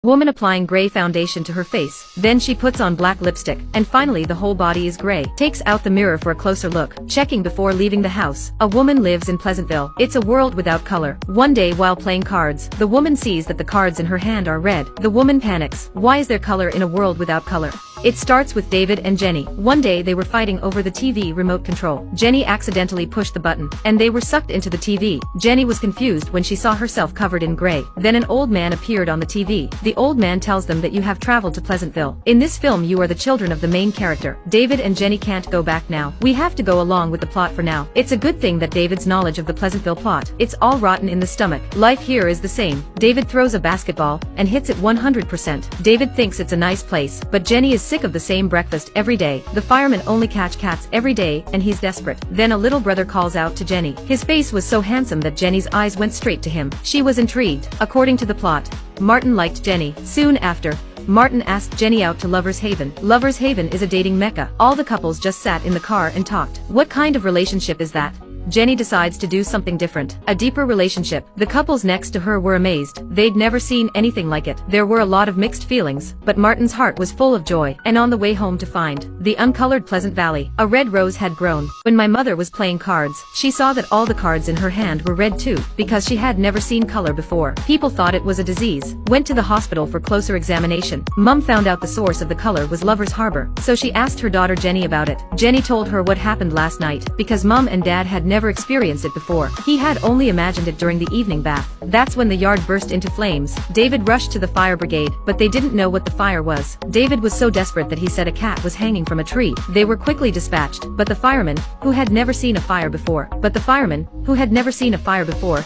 Woman applying gray foundation to her face, then she puts on black lipstick, and finally the whole body is gray. Takes out the mirror for a closer look, checking before leaving the house. A woman lives in Pleasantville. It's a world without color. One day while playing cards, the woman sees that the cards in her hand are red. The woman panics. Why is there color in a world without color? It starts with David and Jenny. One day they were fighting over the TV remote control. Jenny accidentally pushed the button, and they were sucked into the TV. Jenny was confused when she saw herself covered in gray. Then an old man appeared on the TV. The old man tells them that you have traveled to Pleasantville. In this film you are the children of the main character. David and Jenny can't go back now. We have to go along with the plot for now. It's a good thing that David's knowledge of the Pleasantville plot. It's all rotten in the stomach. Life here is the same. David throws a basketball, and hits it 100%. David thinks it's a nice place, but Jenny is sick of the same breakfast every day. The firemen only catch cats every day, and he's desperate. Then a little brother calls out to Jenny. His face was so handsome that Jenny's eyes went straight to him. She was intrigued. According to the plot, Martin liked Jenny. Soon after, Martin asked Jenny out to Lover's Haven. Lover's Haven is a dating mecca. All the couples just sat in the car and talked. What kind of relationship is that? Jenny decides to do something different. A deeper relationship. The couples next to her were amazed. They'd never seen anything like it. There were a lot of mixed feelings, but Martin's heart was full of joy. And on the way home to find the uncolored Pleasant Valley, a red rose had grown. When my mother was playing cards, she saw that all the cards in her hand were red too, because she had never seen color before. People thought it was a disease. Went to the hospital for closer examination. Mom found out the source of the color was Lover's Harbor, so she asked her daughter Jenny about it. Jenny told her what happened last night, because Mom and Dad had never experienced it before. He had only imagined it during the evening bath. That's when the yard burst into flames. David rushed to the fire brigade, but they didn't know what the fire was. David was so desperate that he said a cat was hanging from a tree. They were quickly dispatched, but the firemen, who had never seen a fire before,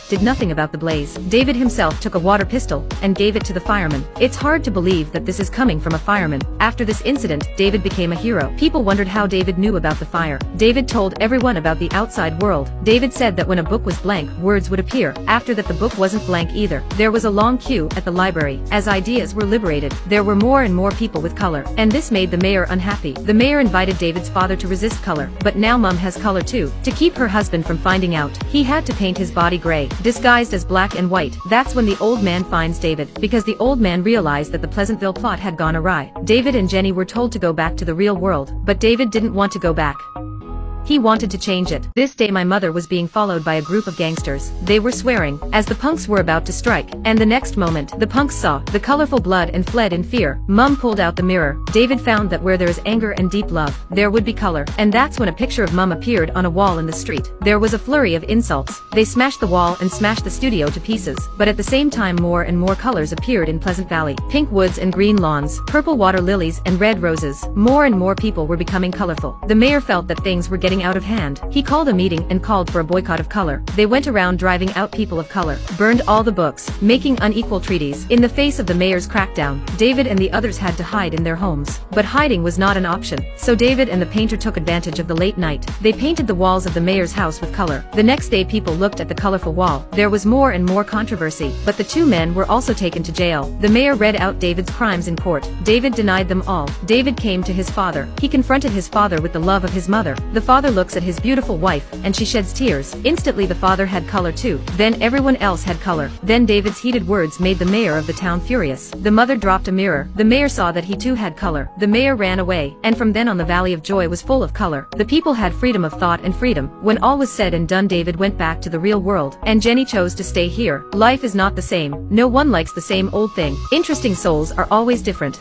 did nothing about the blaze. David himself took a water pistol, and gave it to the firemen. It's hard to believe that this is coming from a fireman. After this incident, David became a hero. People wondered how David knew about the fire. David told everyone about the outside world. David said that when a book was blank, words would appear. After that the book wasn't blank either. There was a long queue at the library. As ideas were liberated, there were more and more people with color, and this made the mayor unhappy. The mayor invited David's father to resist color, but now Mom has color too. To keep her husband from finding out, he had to paint his body gray, disguised as black and white. That's when the old man finds David, because the old man realized that the Pleasantville plot had gone awry. David and Jenny were told to go back to the real world, but David didn't want to go back. He wanted to change it. This day my mother was being followed by a group of gangsters. They were swearing, as the punks were about to strike, and the next moment, the punks saw the colorful blood and fled in fear. Mom pulled out the mirror. David found that where there is anger and deep love, there would be color. And that's when a picture of Mom appeared on a wall in the street. There was a flurry of insults. They smashed the wall and smashed the studio to pieces. But at the same time more and more colors appeared in Pleasant Valley. Pink woods and green lawns, purple water lilies and red roses. More and more people were becoming colorful. The mayor felt that things were getting out of hand. He called a meeting and called for a boycott of color. They went around driving out people of color, burned all the books, making unequal treaties. In the face of the mayor's crackdown, David and the others had to hide in their homes. But hiding was not an option, so David and the painter took advantage of the late night. They painted the walls of the mayor's house with color. The next day people looked at the colorful wall. There was more and more controversy, but the two men were also taken to jail. The mayor read out David's crimes in court. David denied them all. David came to his father. He confronted his father with the love of his mother. The father looks at his beautiful wife, and she sheds tears. Instantly the father had color too. Then everyone else had color. Then David's heated words made the mayor of the town furious. The mother dropped a mirror. The mayor saw that he too had color. The mayor ran away, and from then on the Valley of Joy was full of color. The people had freedom of thought and freedom. When all was said and done, David went back to the real world, and Jenny chose to stay here. Life is not the same. No one likes the same old thing. Interesting souls are always different.